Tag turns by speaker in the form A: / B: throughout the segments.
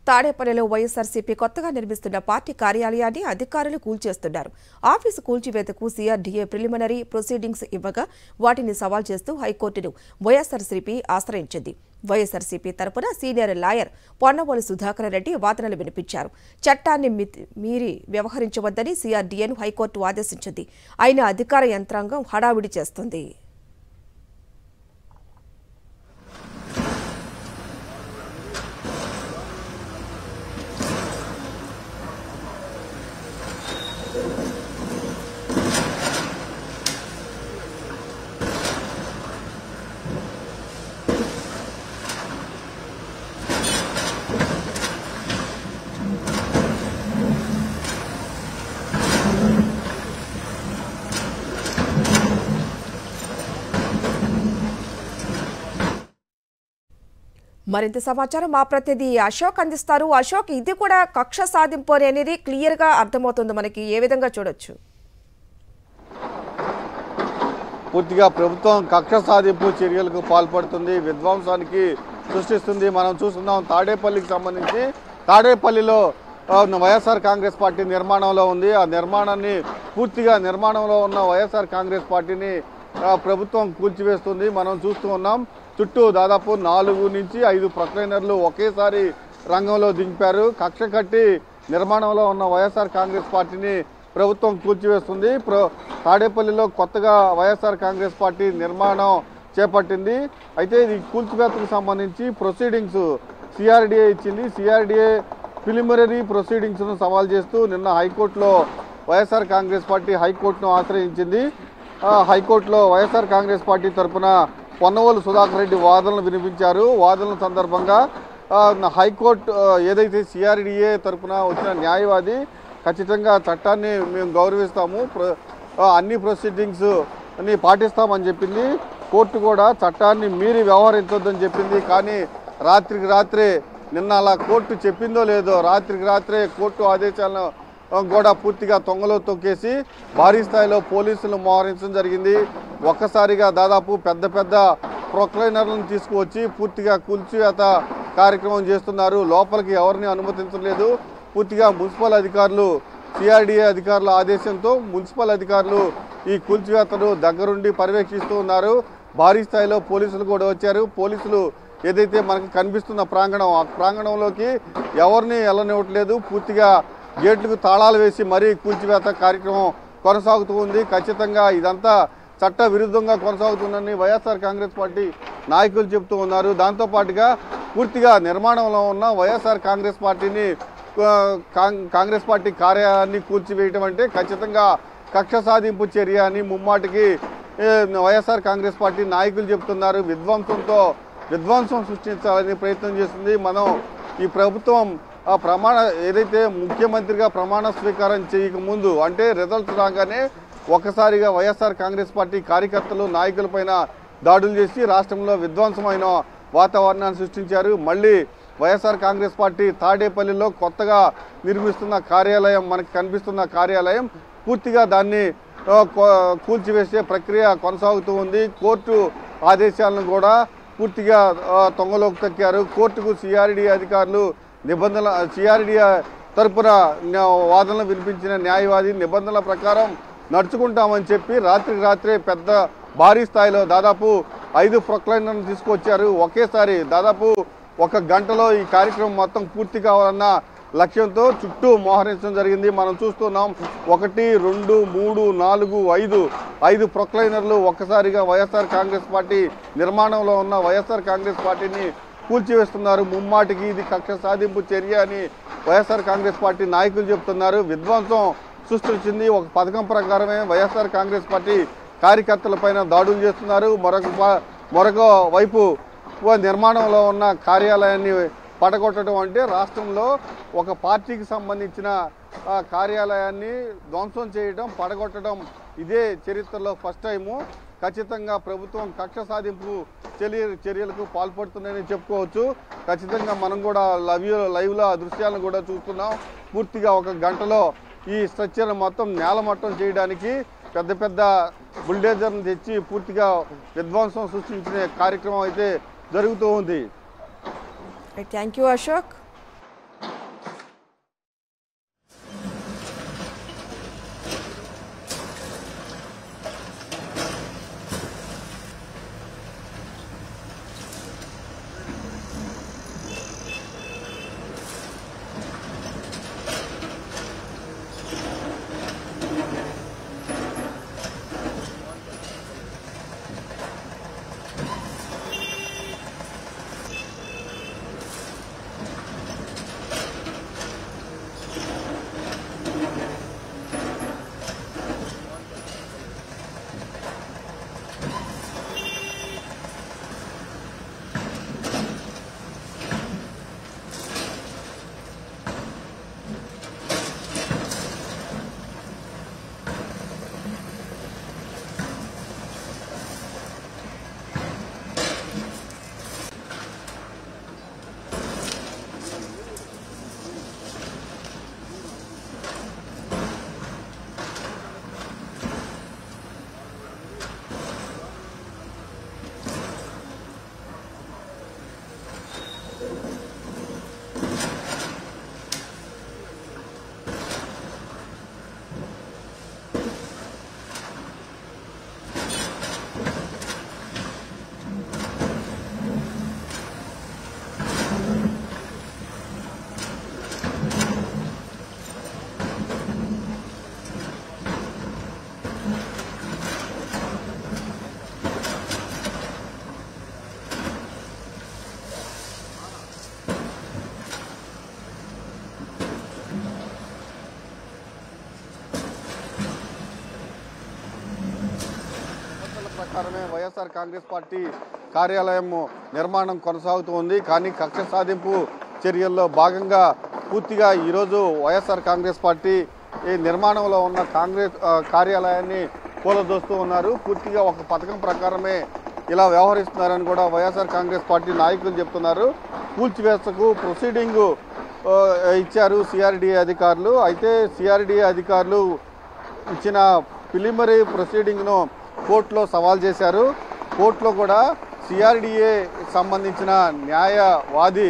A: తాడేపల్లిలో వైఎస్ఆర్సీపీ కొత్తగా నిర్మిస్తున్న పార్టీ కార్యాలయాన్ని అధికారులు కూల్చేస్తున్నారు. ఆఫీసు కూల్చివేతకు సీఆర్డీఏ ప్రిలిమినరీ ప్రొసీడింగ్స్ ఇవ్వగా వాటిని సవాల్ చేస్తూ హైకోర్టును వైఎస్ఆర్సీపీ ఆశ్రయించింది. వైఎస్ఆర్సీపీ తరపున సీనియర్ లాయర్ పొన్నవోలు సుధాకర్ రెడ్డి వాదనలు వినిపించారు. చట్టాన్ని మీరి వ్యవహరించవద్దని సీఆర్డీఏను హైకోర్టు ఆదేశించింది. అయినా అధికార యంత్రాంగం హడావిడి చేస్తుంది. మరింత సమాచారం మా ప్రతినిధి అశోక్ అందిస్తారు. అశోక్, ఇది కూడా కక్ష సాధింపు అనేది క్లియర్ గా అర్థమవుతుంది మనకి. ఏ విధంగా చూడొచ్చు?
B: పూర్తిగా ప్రభుత్వం కక్ష సాధింపు చర్యలకు పాల్పడుతుంది, విధ్వంసానికి సృష్టిస్తుంది. మనం చూస్తున్నాం తాడేపల్లికి సంబంధించి. తాడేపల్లిలో వైఎస్ఆర్ కాంగ్రెస్ పార్టీ నిర్మాణంలో ఉంది. ఆ నిర్మాణాన్ని పూర్తిగా నిర్మాణంలో ఉన్న వైఎస్ఆర్ కాంగ్రెస్ పార్టీని ప్రభుత్వం కూల్చివేస్తుంది. మనం చూస్తూ ఉన్నాం. చుట్టూ దాదాపు 4 నుంచి 5 ప్రొక్లైనర్లు ఒకేసారి రంగంలో దింపారు. కక్ష కట్టి నిర్మాణంలో ఉన్న వైఎస్ఆర్ కాంగ్రెస్ పార్టీని ప్రభుత్వం కూల్చివేస్తుంది. తాడేపల్లిలో కొత్తగా వైఎస్ఆర్ కాంగ్రెస్ పార్టీ నిర్మాణం చేపట్టింది. అయితే ఇది కూల్చివేతకు సంబంధించి ప్రొసీడింగ్స్ సిఆర్డీఏ ఇచ్చింది. సిఆర్డీఏ ప్రిలిమినరీ ప్రొసీడింగ్స్ను సవాల్ చేస్తూ నిన్న హైకోర్టులో వైఎస్ఆర్ కాంగ్రెస్ పార్టీ హైకోర్టును ఆశ్రయించింది. హైకోర్టులో వైఎస్ఆర్ కాంగ్రెస్ పార్టీ తరఫున పొన్నవోలు సుధాకర్ రెడ్డి వాదనలు వినిపించారు. వాదనల సందర్భంగా హైకోర్టు ఏదైతే సిఆర్డీఏ తరఫున వచ్చిన న్యాయవాది ఖచ్చితంగా చట్టాన్ని మేము గౌరవిస్తాము, అన్ని ప్రొసీడింగ్స్ అన్ని పాటిస్తామని చెప్పింది. కోర్టు కూడా చట్టాన్ని మీరి వ్యవహరించొద్దని చెప్పింది. కానీ రాత్రికి రాత్రే నిన్న అలా కోర్టు చెప్పిందో లేదో రాత్రికి రాత్రే కోర్టు ఆదేశాలను కూడా పూర్తిగా తొంగలో తొక్కేసి భారీ స్థాయిలో పోలీసులు మోహరించడం జరిగింది. ఒక్కసారిగా దాదాపు పెద్ద పెద్ద ప్రొక్లైనర్లను తీసుకువచ్చి పూర్తిగా కూల్చివేత కార్యక్రమం చేస్తున్నారు. లోపలికి ఎవరిని అనుమతించలేదు. పూర్తిగా మున్సిపల్ అధికారులు, సిఆర్డీఏ అధికారుల ఆదేశంతో మున్సిపల్ అధికారులు ఈ కూల్చివేతను దగ్గరుండి పర్యవేక్షిస్తూ ఉన్నారు. భారీ స్థాయిలో పోలీసులు కూడా వచ్చారు. పోలీసులు ఏదైతే మనకు కనిపిస్తున్న ప్రాంగణం, ఆ ప్రాంగణంలోకి ఎవరిని వెళ్ళనివ్వట్లేదు. పూర్తిగా గేట్లకు తాళాలు వేసి మరీ కూల్చివేత కార్యక్రమం కొనసాగుతూ ఉంది. ఖచ్చితంగా ఇదంతా చట్ట విరుద్ధంగా కొనసాగుతుందని వైఎస్ఆర్ కాంగ్రెస్ పార్టీ నాయకులు చెబుతూ ఉన్నారు. దాంతోపాటుగా పూర్తిగా నిర్మాణంలో ఉన్న వైఎస్ఆర్ కాంగ్రెస్ పార్టీని కాంగ్రెస్ పార్టీ కార్యాలయాన్ని కూల్చివేయటం అంటే ఖచ్చితంగా కక్ష సాధింపు చర్య అని ముమ్మాటికి వైఎస్ఆర్ కాంగ్రెస్ పార్టీ నాయకులు చెబుతున్నారు. విధ్వంసం సృష్టించాలని ప్రయత్నం చేస్తుంది. మనం ఈ ప్రభుత్వం ఏదైతే ముఖ్యమంత్రిగా ప్రమాణ స్వీకారం చేయకముందు అంటే రిజల్ట్స్ రాగానే ఒక్కసారిగా వైఎస్ఆర్ కాంగ్రెస్ పార్టీ కార్యకర్తలు నాయకులపైన దాడులు చేసి రాష్ట్రంలో విధ్వంసమైన వాతావరణాన్ని సృష్టించారు. మళ్ళీ వైఎస్ఆర్ కాంగ్రెస్ పార్టీ తాడేపల్లిలో కొత్తగా నిర్మిస్తున్న కార్యాలయం, మనకు కనిపిస్తున్న కార్యాలయం పూర్తిగా దాన్ని కూల్చివేసే ప్రక్రియ కొనసాగుతూ ఉంది. కోర్టు ఆదేశాలను కూడా పూర్తిగా తొంగలోకి తొక్కారు. కోర్టుకు సిఆర్డీఏ అధికారులు సిఆర్డీఏ తరపున వాదనలు వినిపించిన న్యాయవాది నిబంధనల ప్రకారం నడుచుకుంటామని చెప్పి రాత్రికి రాత్రే పెద్ద భారీ స్థాయిలో దాదాపు 5 ప్రొక్లైనర్లను తీసుకొచ్చారు. ఒకేసారి దాదాపు 1 గంటలో ఈ కార్యక్రమం మొత్తం పూర్తి కావాలన్న లక్ష్యంతో చుట్టూ మోహరించడం జరిగింది. మనం చూస్తున్నాం 1, 2, 3, 4, 5 ప్రొక్లైనర్లు ఒక్కసారిగా వైఎస్ఆర్ కాంగ్రెస్ పార్టీ నిర్మాణంలో ఉన్న వైఎస్ఆర్ కాంగ్రెస్ పార్టీని కూల్చివేస్తున్నారు. ముమ్మాటికి ఇది కక్ష సాధింపు చర్య అని వైఎస్ఆర్ కాంగ్రెస్ పార్టీ నాయకులు చెబుతున్నారు. విధ్వంసం సృష్టించింది. ఒక పథకం ప్రకారమే వైఎస్ఆర్ కాంగ్రెస్ పార్టీ కార్యకర్తలపైన దాడులు చేస్తున్నారు. మరొక వైపు నిర్మాణంలో ఉన్న కార్యాలయాన్ని పడగొట్టడం అంటే రాష్ట్రంలో ఒక పార్టీకి సంబంధించిన కార్యాలయాన్ని ధ్వంసం చేయడం, పడగొట్టడం ఇదే చరిత్రలో ఫస్ట్ టైము. ఖచ్చితంగా ప్రభుత్వం కక్ష సాధింపు చర్యలకు పాల్పడుతుందని చెప్పుకోవచ్చు. ఖచ్చితంగా మనం కూడా లైవ్లో ఆ దృశ్యాలను కూడా చూస్తున్నాం. పూర్తిగా 1 గంటలో ఈ స్ట్రక్చర్ మొత్తం నేలమట్టం చేయడానికి పెద్ద పెద్ద బుల్డేజర్ను తెచ్చి పూర్తిగా విధ్వంసం సృష్టించే కార్యక్రమం అయితే జరుగుతూ ఉంది.
A: Thank you Ashok.
B: ప్రకారమే వైఎస్ఆర్ కాంగ్రెస్ పార్టీ కార్యాలయం నిర్మాణం కొనసాగుతూ ఉంది. కానీ కక్ష సాధింపు చర్యల్లో భాగంగా పూర్తిగా ఈరోజు వైఎస్ఆర్ కాంగ్రెస్ పార్టీ ఈ నిర్మాణంలో ఉన్న కాంగ్రెస్ కార్యాలయాన్ని కూలదోస్తూ ఉన్నారు. పూర్తిగా ఒక పథకం ప్రకారమే ఇలా వ్యవహరిస్తున్నారని కూడా వైఎస్ఆర్ కాంగ్రెస్ పార్టీ నాయకులు చెప్తున్నారు. కూల్చివేతకు ప్రొసీడింగ్ ఇచ్చారు సిఆర్డీఏ అధికారులు. అయితే సిఆర్డీఏ అధికారులు ఇచ్చిన ప్రిలిమినరీ ప్రొసీడింగ్ను కోర్టులో సవాల్ చేశారు. కోర్టులో కూడా సిఆర్డీఏ సంబంధించిన న్యాయవాది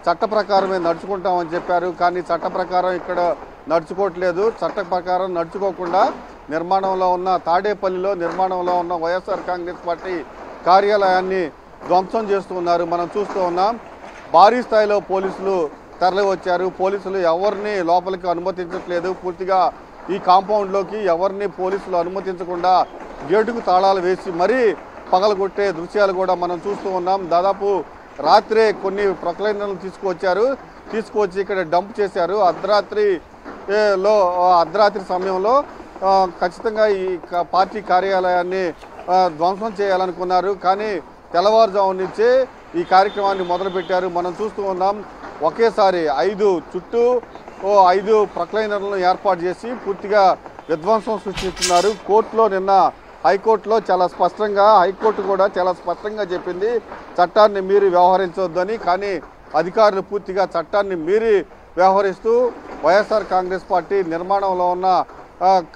B: చట్ట ప్రకారమే నడుచుకుంటామని చెప్పారు. కానీ చట్ట ప్రకారం ఇక్కడ నడుచుకోవట్లేదు. చట్ట ప్రకారం నడుచుకోకుండా నిర్మాణంలో ఉన్న తాడేపల్లిలో నిర్మాణంలో ఉన్న వైఎస్ఆర్ కాంగ్రెస్ పార్టీ కార్యాలయాన్ని ధ్వంసం చేస్తూ ఉన్నారు. మనం చూస్తూ ఉన్నాం. భారీ స్థాయిలో పోలీసులు తరలి వచ్చారు. పోలీసులు ఎవరిని లోపలికి అనుమతించట్లేదు. పూర్తిగా ఈ కాంపౌండ్లోకి ఎవరిని పోలీసులు అనుమతించకుండా గేటుకు తాళాలు వేసి మరీ పగలగొట్టే దృశ్యాలు కూడా మనం చూస్తూ ఉన్నాం. దాదాపు రాత్రే కొన్ని ప్రొక్లైనర్లు తీసుకువచ్చి ఇక్కడ డంప్ చేశారు. అర్ధరాత్రి సమయంలో ఖచ్చితంగా ఈ పార్టీ కార్యాలయాన్ని ధ్వంసం చేయాలనుకున్నారు. కానీ తెల్లవారుజాము నుంచే ఈ కార్యక్రమాన్ని మొదలుపెట్టారు. మనం చూస్తూ ఉన్నాం. ఒకేసారి 5 ప్రొక్లైనర్లను ఏర్పాటు చేసి పూర్తిగా విధ్వంసం సృష్టిస్తున్నారు. హైకోర్టులో హైకోర్టు కూడా చాలా స్పష్టంగా చెప్పింది చట్టాన్ని మీరి వ్యవహరించవద్దని. కానీ అధికారులు పూర్తిగా చట్టాన్ని మీరి వ్యవహరిస్తూ వైఎస్ఆర్ కాంగ్రెస్ పార్టీ నిర్మాణంలో ఉన్న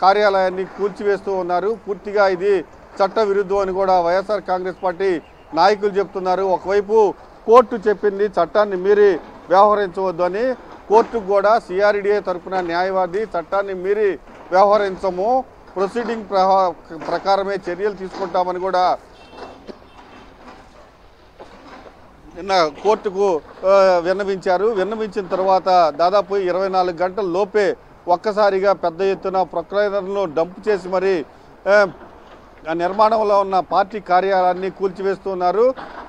B: కార్యాలయాన్ని కూల్చివేస్తూ ఉన్నారు. పూర్తిగా ఇది చట్ట విరుద్ధం అని కూడా వైఎస్ఆర్ కాంగ్రెస్ పార్టీ నాయకులు చెప్తున్నారు. ఒకవైపు కోర్టు చెప్పింది చట్టాన్ని మీరి వ్యవహరించవద్దు అని. కోర్టుకు కూడా సిఆర్డీఏ తరఫున న్యాయవాది చట్టాన్ని మీరి వ్యవహరించము, ప్రొసీడింగ్ ప్రకారమే చర్యలు తీసుకుంటామని కూడా నిన్న కోర్టుకు విన్నవించారు. విన్నవించిన తర్వాత దాదాపు 24 గంటల లోపే ఒక్కసారిగా పెద్ద ఎత్తున ప్రొక్లైనర్లను డంప్ చేసి మరి నిర్మాణంలో ఉన్న పార్టీ కార్యాలయాన్ని కూల్చివేస్తున్నారు.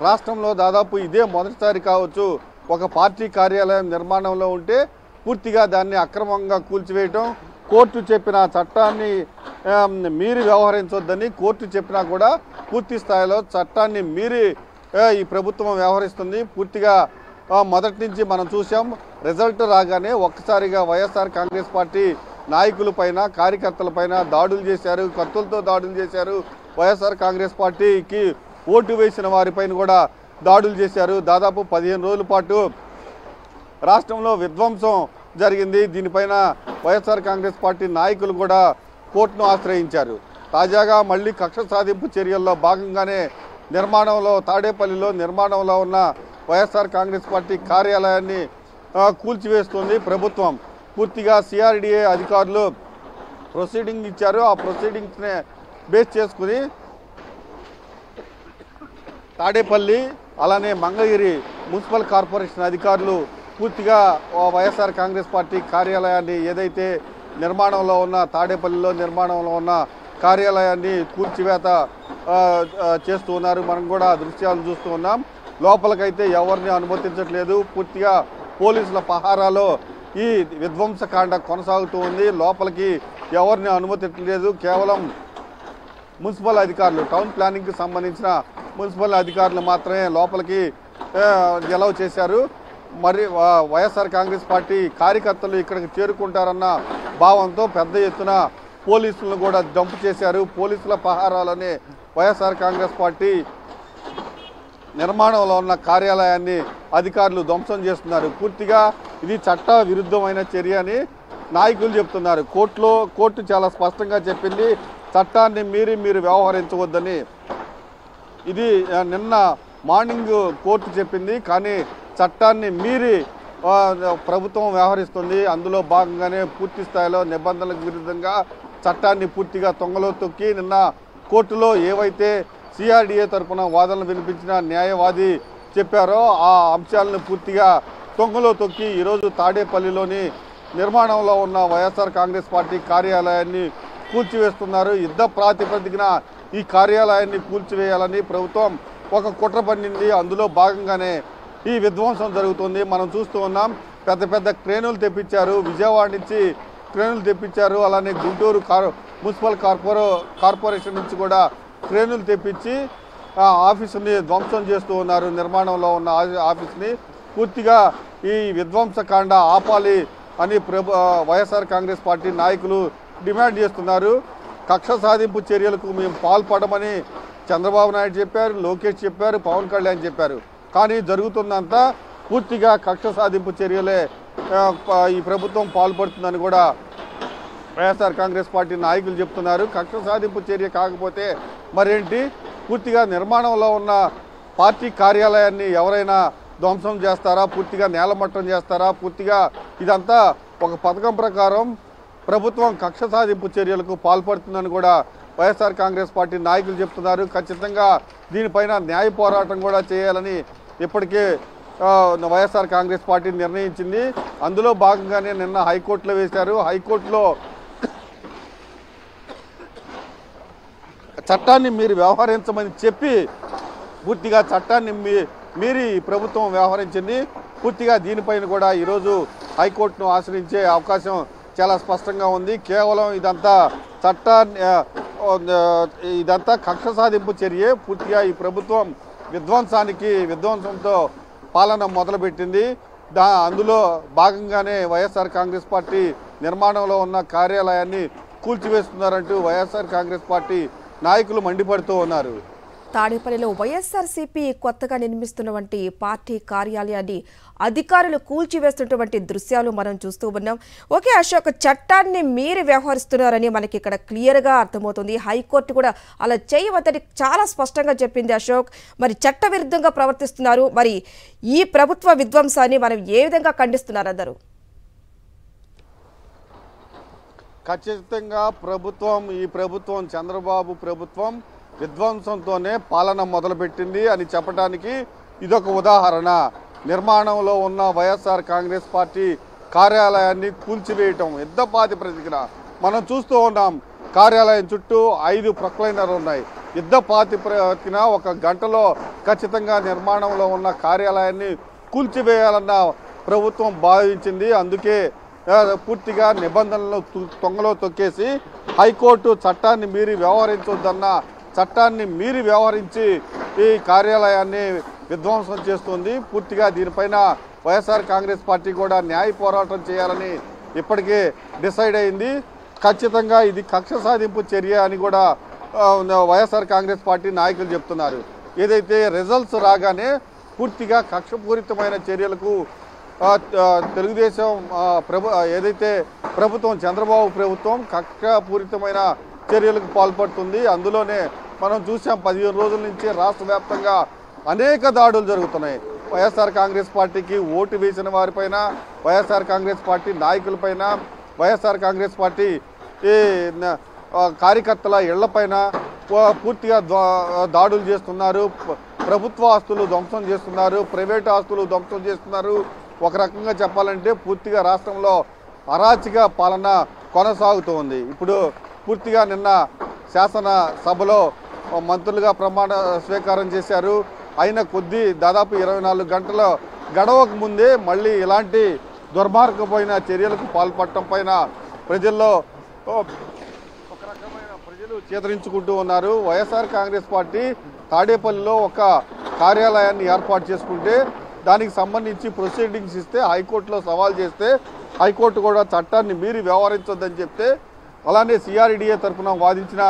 B: రాష్ట్రంలో దాదాపు ఇదే మొదటిసారి కావచ్చు ఒక పార్టీ కార్యాలయం నిర్మాణంలో ఉంటే పూర్తిగా దాన్ని అక్రమంగా కూల్చివేయటం. కోర్టు చెప్పిన చట్టాన్ని మీరి వ్యవహరించొద్దని కోర్టు చెప్పినా కూడా పూర్తి స్థాయిలో చట్టాన్ని మీరి ఈ ప్రభుత్వం వ్యవహరిస్తుంది. పూర్తిగా మొదటి నుంచి మనం చూసాం. రిజల్ట్ రాగానే ఒక్కసారిగా వైఎస్ఆర్ కాంగ్రెస్ పార్టీ నాయకులపైన కార్యకర్తలపైన దాడులు చేశారు, కత్తులతో దాడులు చేశారు. వైఎస్ఆర్ కాంగ్రెస్ పార్టీకి ఓటు వేసిన వారిపైన కూడా దాడులు చేశారు. దాదాపు 15 రోజుల పాటు రాష్ట్రంలో విధ్వంసం జరిగింది. దీనిపైన వైఎస్ఆర్ కాంగ్రెస్ పార్టీ నాయకులు కూడా కోర్టును ఆశ్రయించారు. తాజాగా మళ్ళీ కక్ష సాధింపు చర్యల్లో భాగంగానే తాడేపల్లిలో నిర్మాణంలో ఉన్న వైఎస్ఆర్ కాంగ్రెస్ పార్టీ కార్యాలయాన్ని కూల్చివేస్తుంది ప్రభుత్వం. పూర్తిగా సిఆర్డీఏ అధికారులు ప్రొసీడింగ్ ఇచ్చారు. ఆ ప్రొసీడింగ్స్ని బేస్ చేసుకుని తాడేపల్లి అలానే మంగళగిరి మున్సిపల్ కార్పొరేషన్ అధికారులు పూర్తిగా వైఎస్ఆర్ కాంగ్రెస్ పార్టీ కార్యాలయాన్ని ఏదైతే నిర్మాణంలో ఉన్న తాడేపల్లిలో నిర్మాణంలో ఉన్న కార్యాలయాన్ని కూల్చివేత చేస్తూ ఉన్నారు. మనం కూడా దృశ్యాలు చూస్తూ ఉన్నాం. లోపలికైతే ఎవరిని అనుమతించట్లేదు. పూర్తిగా పోలీసుల పహారాలో ఈ విధ్వంసకాండ కొనసాగుతూ ఉంది. లోపలికి ఎవరిని అనుమతించలేదు. కేవలం మున్సిపల్ అధికారులు, టౌన్ ప్లానింగ్కి సంబంధించిన మున్సిపల్ అధికారులు మాత్రమే లోపలికి ఎలవ్ చేశారు. మరి వైఎస్ఆర్ కాంగ్రెస్ పార్టీ కార్యకర్తలు ఇక్కడికి చేరుకుంటారన్న భావంతో పెద్ద ఎత్తున పోలీసులను కూడా డంప్ చేశారు. పోలీసుల పహారాలనే వైఎస్ఆర్ కాంగ్రెస్ పార్టీ నిర్మాణంలో ఉన్న కార్యాలయాన్ని అధికారులు ధ్వంసం చేస్తున్నారు. పూర్తిగా ఇది చట్ట విరుద్ధమైన చర్య అని నాయకులు చెప్తున్నారు. కోర్టు చాలా స్పష్టంగా చెప్పింది చట్టాన్ని మీరు వ్యవహరించవద్దని. ఇది నిన్న మార్నింగ్ కోర్టు చెప్పింది. కానీ చట్టాన్ని మీరి ప్రభుత్వం వ్యవహరిస్తుంది. అందులో భాగంగానే పూర్తి స్థాయిలో నిబంధనలకు విరుద్ధంగా చట్టాన్ని పూర్తిగా తొంగలో తొక్కి నిన్న కోర్టులో ఏవైతే సిఆర్డీఏ తరఫున వాదనలు వినిపించిన న్యాయవాది చెప్పారో ఆ అంశాలను పూర్తిగా తొంగలో తొక్కి ఈరోజు తాడేపల్లిలోని నిర్మాణంలో ఉన్న వైఎస్ఆర్ కాంగ్రెస్ పార్టీ కార్యాలయాన్ని కూల్చివేస్తున్నారు. యుద్ధ ప్రాతిపదికన ఈ కార్యాలయాన్ని కూల్చివేయాలని ప్రభుత్వం ఒక కుట్ర పన్నింది. అందులో భాగంగానే ఈ విధ్వంసం జరుగుతుంది. మనం చూస్తూ ఉన్నాం. పెద్ద పెద్ద క్రేనులు తెప్పించారు. విజయవాడ నుంచి క్రేనులు తెప్పించారు. అలానే గుంటూరు మున్సిపల్ కార్పొరేషన్ నుంచి కూడా క్రేనులు తెప్పించి ఆఫీసుని ధ్వంసం చేస్తూ ఉన్నారు. నిర్మాణంలో ఉన్న ఆఫీస్ని పూర్తిగా ఈ విధ్వంసకాండ ఆపాలి అని వైఎస్ఆర్ కాంగ్రెస్ పార్టీ నాయకులు డిమాండ్ చేస్తున్నారు. కక్ష సాధింపు చర్యలకు మేము పాల్పడమని చంద్రబాబు నాయుడు చెప్పారు, లోకేష్ చెప్పారు, పవన్ కళ్యాణ్ చెప్పారు. కానీ జరుగుతుందంతా పూర్తిగా కక్ష సాధింపు చర్యలే ఈ ప్రభుత్వం పాల్పడుతుందని కూడా వైఎస్ఆర్ కాంగ్రెస్ పార్టీ నాయకులు చెప్తున్నారు. కక్ష సాధింపు చర్య కాకపోతే మరేంటి? పూర్తిగా నిర్మాణంలో ఉన్న పార్టీ కార్యాలయాన్ని ఎవరైనా ధ్వంసం చేస్తారా? పూర్తిగా నేలమట్టం చేస్తారా? పూర్తిగా ఇదంతా ఒక పథకం ప్రకారం ప్రభుత్వం కక్ష సాధింపు చర్యలకు పాల్పడుతుందని కూడా వైఎస్ఆర్ కాంగ్రెస్ పార్టీ నాయకులు చెప్తున్నారు. ఖచ్చితంగా దీనిపైన న్యాయ పోరాటం కూడా చేయాలని ఇప్పటికే వైఎస్ఆర్ కాంగ్రెస్ పార్టీ నిర్ణయించింది. అందులో భాగంగానే నిన్న హైకోర్టులో వేశారు. హైకోర్టులో చట్టాన్ని మీరు వ్యవహరించమని చెప్పి పూర్తిగా చట్టాన్ని మీరి ప్రభుత్వం వ్యవహరించింది. పూర్తిగా దీనిపైన కూడా ఈరోజు హైకోర్టును ఆశ్రయించే అవకాశం చాలా స్పష్టంగా ఉంది. కేవలం ఇదంతా కక్ష సాధింపు చర్యే. పూర్తిగా ఈ ప్రభుత్వం విధ్వంసంతో పాలన మొదలుపెట్టింది. అందులో భాగంగానే వైఎస్ఆర్ కాంగ్రెస్ పార్టీ నిర్మాణంలో ఉన్న కార్యాలయాన్ని కూల్చివేస్తున్నారంటూ వైఎస్ఆర్ కాంగ్రెస్ పార్టీ నాయకులు మండిపడుతూ ఉన్నారు.
A: తాడేపల్లిలో వైఎస్ఆర్సీపీ కొత్తగా నిర్మిస్తున్నటువంటి పార్టీ కార్యాలయాన్ని అధికారులు కూల్చివేస్తున్నటువంటి దృశ్యాలు మనం చూస్తూ ఉన్నాం. ఓకే అశోక్, చట్టాన్ని మీరు వ్యవహరిస్తున్నారని మనకి ఇక్కడ క్లియర్గా అర్థమవుతుంది. హైకోర్టు కూడా అలా చేయవద్దని చాలా స్పష్టంగా చెప్పింది అశోక్. మరి చట్ట విరుద్ధంగా ప్రవర్తిస్తున్నారు. మరి ఈ ప్రభుత్వ విధ్వంసాన్ని మనం ఏ విధంగా ఖండిస్తున్నారు అందరూ?
B: ఖచ్చితంగా ఈ ప్రభుత్వం చంద్రబాబు ప్రభుత్వం విధ్వంసంతోనే పాలన మొదలుపెట్టింది అని చెప్పడానికి ఇదొక ఉదాహరణ. నిర్మాణంలో ఉన్న వైఎస్ఆర్ కాంగ్రెస్ పార్టీ కార్యాలయాన్ని కూల్చివేయటం యుద్ధపాతి ప్రతికిన మనం చూస్తూ ఉన్నాం. కార్యాలయం చుట్టూ 5 ప్రొక్లైనర్లు ఉన్నాయి. యుద్ధపాతి ప్రతికిన 1 గంటలో ఖచ్చితంగా నిర్మాణంలో ఉన్న కార్యాలయాన్ని కూల్చివేయాలన్న ప్రభుత్వం భావించింది. అందుకే పూర్తిగా నిబంధనలను తొంగలో తొక్కేసి హైకోర్టు చట్టాన్ని మీరి వ్యవహరించి ఈ కార్యాలయాన్ని విధ్వంసం చేస్తుంది. పూర్తిగా దీనిపైన వైఎస్ఆర్ కాంగ్రెస్ పార్టీ కూడా న్యాయ పోరాటం చేయాలని ఇప్పటికే డిసైడ్ అయింది. ఖచ్చితంగా ఇది కక్ష సాధింపు చర్య అని కూడా వైఎస్ఆర్ కాంగ్రెస్ పార్టీ నాయకులు చెప్తున్నారు. ఏదైతే రిజల్ట్స్ రాగానే పూర్తిగా కక్షపూరితమైన చర్యలకు తెలుగుదేశం ఏదైతే ప్రభుత్వం చంద్రబాబు ప్రభుత్వం కక్షపూరితమైన చర్యలకు పాల్పడుతుంది. అందులోనే మనం చూసాం 15 రోజుల నుంచి రాష్ట్ర వ్యాప్తంగా అనేక దాడులు జరుగుతున్నాయి. వైఎస్ఆర్ కాంగ్రెస్ పార్టీకి ఓటు వేసిన వారిపైన, వైఎస్ఆర్ కాంగ్రెస్ పార్టీ నాయకులపైన, వైఎస్ఆర్ కాంగ్రెస్ పార్టీ కార్యకర్తల ఇళ్లపైన పూర్తిగా దాడులు చేస్తున్నారు. ప్రభుత్వ ఆస్తులు ధ్వంసం చేస్తున్నారు, ప్రైవేట్ ఆస్తులు ధ్వంసం చేస్తున్నారు. ఒక రకంగా చెప్పాలంటే పూర్తిగా రాష్ట్రంలో అరాచక పాలన కొనసాగుతూ ఉంది. ఇప్పుడు పూర్తిగా నిన్న శాసనసభలో మంత్రులుగా ప్రమాణ స్వీకారం చేశారు. అయిన దాదాపు 24 గంటల గడవక ముందే మళ్ళీ ఇలాంటి దుర్మార్గమైన చర్యలకు పాల్పడటం పైన ప్రజల్లో ఒక రకమైన ప్రజలు చేతరించుకుంటూ ఉన్నారు. వైఎస్ఆర్ కాంగ్రెస్ పార్టీ తాడేపల్లిలో ఒక కార్యాలయాన్ని ఏర్పాటు చేసుకుంటే దానికి సంబంధించి ప్రొసీడింగ్స్ ఇస్తే హైకోర్టులో సవాల్ చేస్తే హైకోర్టు కూడా చట్టాన్ని మీరి వ్యవహరించొద్దని చెప్తే, అలానే సిఆర్డిఏ తరఫున వాదించిన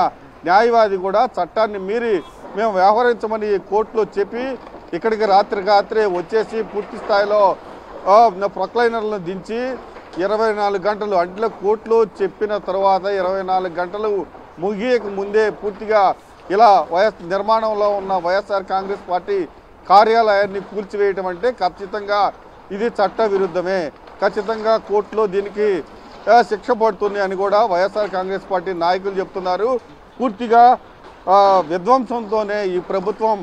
B: న్యాయవాది కూడా చట్టాన్ని మీరి మేము వ్యవహరించమని కోర్టులో చెప్పి ఇక్కడికి రాత్రే వచ్చేసి పూర్తి స్థాయిలో ప్రొక్లైనర్లను దించి 24 గంటలు అంటే కోర్టులో చెప్పిన తర్వాత 24 గంటలు ముగియక ముందే పూర్తిగా ఇలా నిర్మాణంలో ఉన్న వైఎస్ఆర్ కాంగ్రెస్ పార్టీ కార్యాలయాన్ని కూల్చివేయటం అంటే ఖచ్చితంగా ఇది చట్ట విరుద్ధమే. ఖచ్చితంగా కోర్టులో దీనికి శిక్ష పడుతుంది అని కూడా వైఎస్ఆర్ కాంగ్రెస్ పార్టీ నాయకులు చెప్తున్నారు. పూర్తిగా విధ్వంసంతోనే ఈ ప్రభుత్వం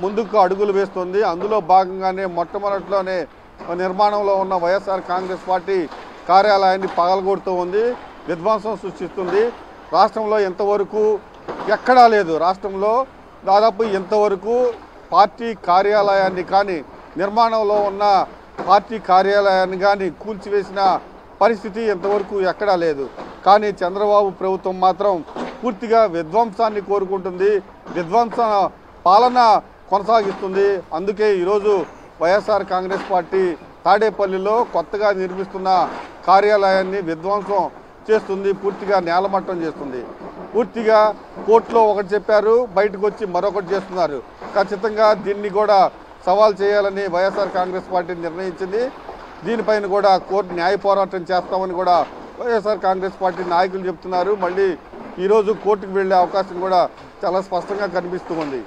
B: ముందుకు అడుగులు వేస్తుంది. అందులో భాగంగానే మొట్టమొదటిలోనే నిర్మాణంలో ఉన్న వైఎస్ఆర్ కాంగ్రెస్ పార్టీ కార్యాలయాన్ని పగలగొడుతూ ఉంది, విధ్వంసం సృష్టిస్తుంది. రాష్ట్రంలో ఎంతవరకు ఎక్కడా లేదు. రాష్ట్రంలో దాదాపు ఎంతవరకు పార్టీ కార్యాలయాన్ని కానీ నిర్మాణంలో ఉన్న పార్టీ కార్యాలయాన్ని కానీ కూల్చివేసిన పరిస్థితి ఎంతవరకు ఎక్కడా లేదు. కానీ చంద్రబాబు ప్రభుత్వం మాత్రం పూర్తిగా విధ్వంసాన్ని కోరుకుంటుంది, విధ్వంస పాలన కొనసాగిస్తుంది. అందుకే ఈరోజు వైఎస్ఆర్ కాంగ్రెస్ పార్టీ తాడేపల్లిలో కొత్తగా నిర్మిస్తున్న కార్యాలయాన్ని విధ్వంసం చేస్తుంది, పూర్తిగా నేలమట్టం చేస్తుంది. పూర్తిగా కోర్టులో ఒకటి చెప్పారు, బయటకు వచ్చి మరొకటి చేస్తున్నారు. ఖచ్చితంగా దీన్ని కూడా సవాల్ చేయాలని వైఎస్ఆర్ కాంగ్రెస్ పార్టీ నిర్ణయించింది. దీనిపైన కూడా కోర్టు న్యాయ పోరాటం చేస్తామని కూడా వైఎస్ఆర్ కాంగ్రెస్ పార్టీ నాయకులు చెప్తున్నారు. మళ్ళీ ఈరోజు కోర్టుకు వెళ్ళే అవకాశం కూడా చాలా స్పష్టంగా కనిపిస్తూ ఉంది.